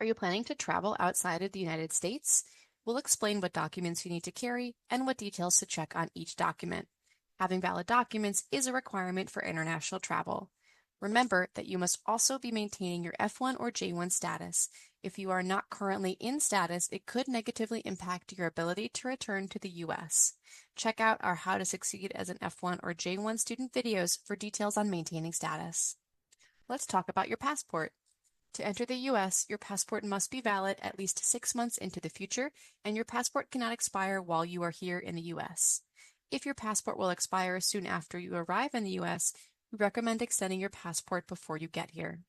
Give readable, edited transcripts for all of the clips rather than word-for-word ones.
Are you planning to travel outside of the United States? We'll explain what documents you need to carry and what details to check on each document. Having valid documents is a requirement for international travel. Remember that you must also be maintaining your F-1 or J-1 status. If you are not currently in status, it could negatively impact your ability to return to the U.S. Check out our How to Succeed as an F-1 or J-1 student videos for details on maintaining status. Let's talk about your passport. To enter the U.S., your passport must be valid at least 6 months into the future, and your passport cannot expire while you are here in the U.S. If your passport will expire soon after you arrive in the U.S., we recommend extending your passport before you get here.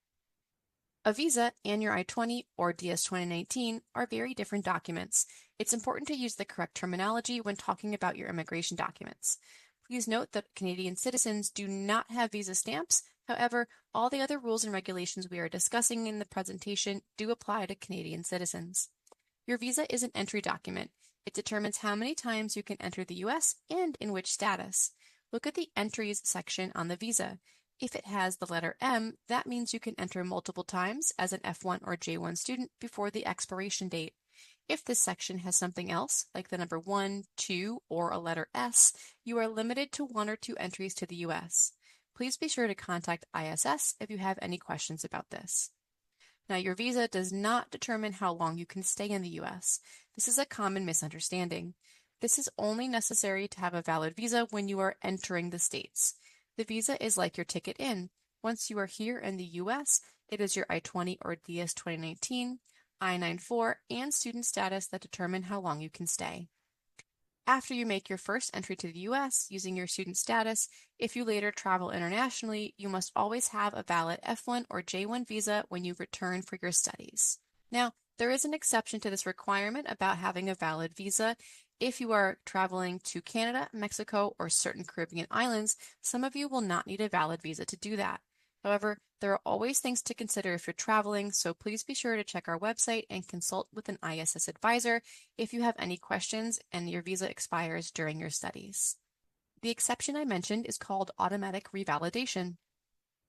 A visa and your I-20 or DS-2019 are very different documents. It's important to use the correct terminology when talking about your immigration documents. Please note that Canadian citizens do not have visa stamps. However, all the other rules and regulations we are discussing in the presentation do apply to Canadian citizens. Your visa is an entry document. It determines how many times you can enter the U.S. and in which status. Look at the Entries section on the visa. If it has the letter M, that means you can enter multiple times as an F1 or J1 student before the expiration date. If this section has something else, like the number 1, 2, or a letter S, you are limited to 1 or 2 entries to the U.S. Please be sure to contact ISS if you have any questions about this. Now, your visa does not determine how long you can stay in the U.S. This is a common misunderstanding. This is only necessary to have a valid visa when you are entering the States. The visa is like your ticket in. Once you are here in the U.S., it is your I-20 or DS-2019, I-94, and student status that determine how long you can stay. After you make your first entry to the U.S. using your student status, if you later travel internationally, you must always have a valid F-1 or J-1 visa when you return for your studies. Now, there is an exception to this requirement about having a valid visa. If you are traveling to Canada, Mexico, or certain Caribbean islands, some of you will not need a valid visa to do that. However, there are always things to consider if you're traveling, so please be sure to check our website and consult with an ISS advisor if you have any questions and your visa expires during your studies. The exception I mentioned is called automatic revalidation.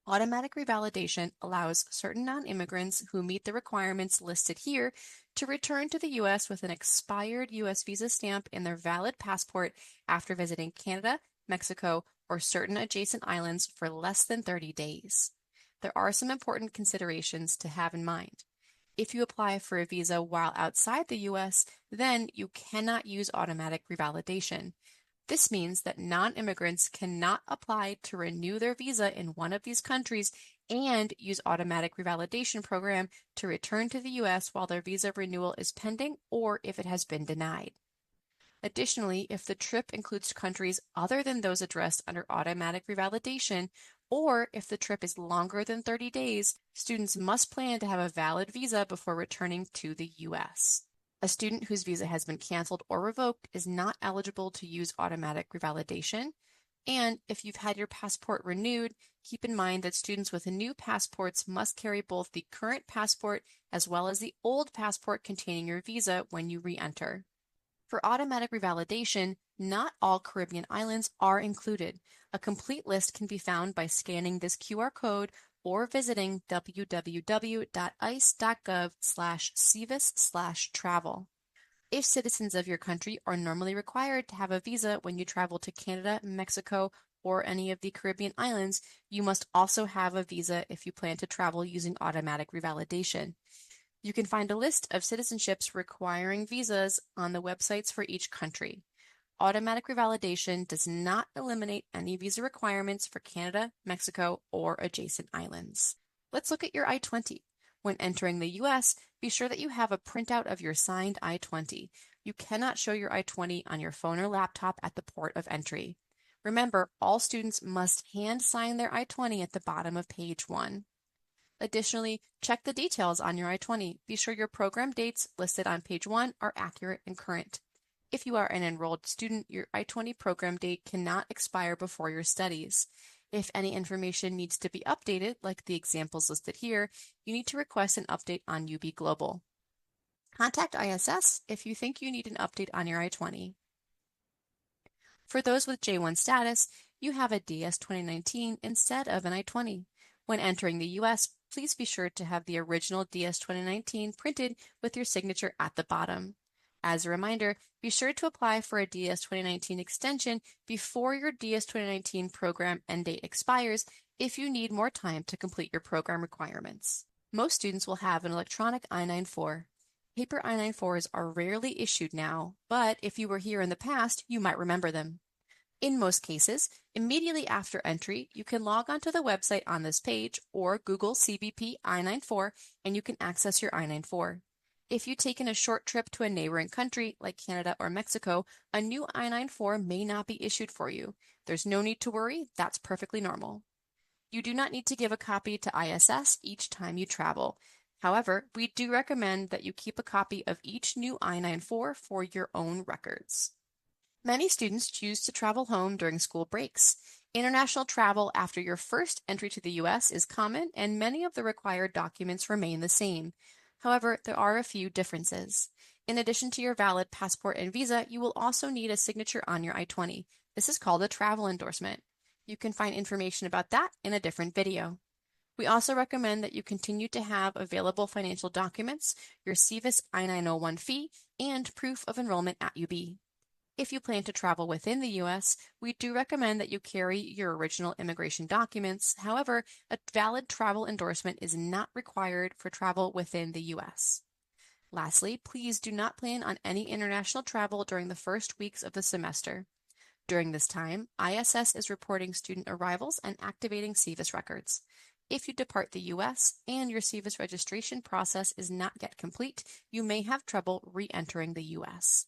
Automatic revalidation allows certain non-immigrants who meet the requirements listed here to return to the U.S. with an expired U.S. visa stamp in their valid passport after visiting Canada, Mexico, or certain adjacent islands for less than 30 days. There are some important considerations to have in mind. If you apply for a visa while outside the U.S., then you cannot use automatic revalidation. This means that non-immigrants cannot apply to renew their visa in one of these countries and use automatic revalidation program to return to the U.S. while their visa renewal is pending or if it has been denied. Additionally, if the trip includes countries other than those addressed under automatic revalidation, or if the trip is longer than 30 days, students must plan to have a valid visa before returning to the U.S. A student whose visa has been canceled or revoked is not eligible to use automatic revalidation. And if you've had your passport renewed, keep in mind that students with new passports must carry both the current passport as well as the old passport containing your visa when you re-enter. For automatic revalidation, not all Caribbean islands are included. A complete list can be found by scanning this QR code or visiting www.ice.gov/cvis/travel. If citizens of your country are normally required to have a visa when you travel to Canada, Mexico, or any of the Caribbean islands, you must also have a visa if you plan to travel using automatic revalidation. You can find a list of citizenships requiring visas on the websites for each country. Automatic revalidation does not eliminate any visa requirements for Canada, Mexico, or adjacent islands. Let's look at your I-20. When entering the U.S., be sure that you have a printout of your signed I-20. You cannot show your I-20 on your phone or laptop at the port of entry. Remember, all students must hand sign their I-20 at the bottom of page 1. Additionally, check the details on your I-20. Be sure your program dates listed on page 1 are accurate and current. If you are an enrolled student, your I-20 program date cannot expire before your studies. If any information needs to be updated, like the examples listed here, you need to request an update on UB Global. Contact ISS if you think you need an update on your I-20. For those with J-1 status, you have a DS-2019 instead of an I-20. When entering the U.S., please be sure to have the original DS 2019 printed with your signature at the bottom. As a reminder, be sure to apply for a DS 2019 extension before your DS 2019 program end date expires if you need more time to complete your program requirements. Most students will have an electronic I-94. Paper I-94s are rarely issued now, but if you were here in the past, you might remember them. In most cases, immediately after entry, you can log onto the website on this page or Google CBP I-94 and you can access your I-94. If you've taken a short trip to a neighboring country like Canada or Mexico, a new I-94 may not be issued for you. There's no need to worry, that's perfectly normal. You do not need to give a copy to ISS each time you travel. However, we do recommend that you keep a copy of each new I-94 for your own records. Many students choose to travel home during school breaks. International travel after your first entry to the U.S. is common, and many of the required documents remain the same. However, there are a few differences. In addition to your valid passport and visa, you will also need a signature on your I-20. This is called a travel endorsement. You can find information about that in a different video. We also recommend that you continue to have available financial documents, your SEVIS I-901 fee, and proof of enrollment at UB. If you plan to travel within the U.S., we do recommend that you carry your original immigration documents. However, a valid travel endorsement is not required for travel within the U.S. Lastly, please do not plan on any international travel during the first weeks of the semester. During this time, ISS is reporting student arrivals and activating SEVIS records. If you depart the U.S. and your SEVIS registration process is not yet complete, you may have trouble re-entering the U.S.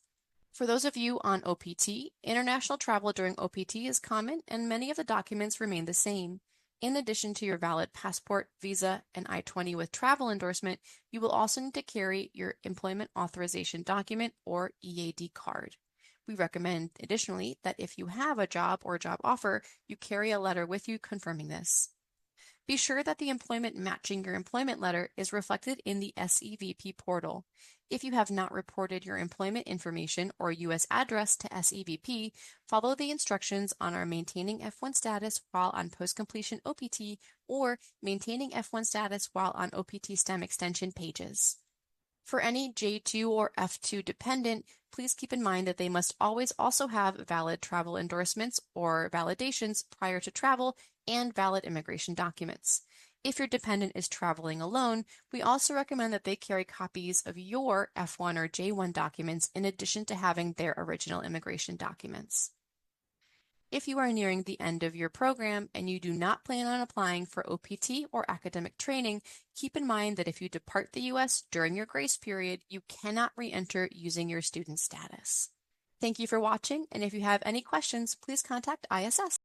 For those of you on OPT, international travel during OPT is common and many of the documents remain the same. In addition to your valid passport, visa, and I-20 with travel endorsement, you will also need to carry your employment authorization document or EAD card. We recommend additionally that if you have a job or job offer, you carry a letter with you confirming this. Be sure that the employment matching your employment letter is reflected in the SEVP portal. If you have not reported your employment information or U.S. address to SEVP, follow the instructions on our Maintaining F-1 Status while on Post-Completion OPT or Maintaining F-1 Status while on OPT STEM Extension pages. For any J-2 or F-2 dependent, please keep in mind that they must always also have valid travel endorsements or validations prior to travel and valid immigration documents. If your dependent is traveling alone, we also recommend that they carry copies of your F-1 or J-1 documents in addition to having their original immigration documents. If you are nearing the end of your program and you do not plan on applying for OPT or academic training, keep in mind that if you depart the U.S. during your grace period, you cannot re-enter using your student status. Thank you for watching, and if you have any questions, please contact ISS.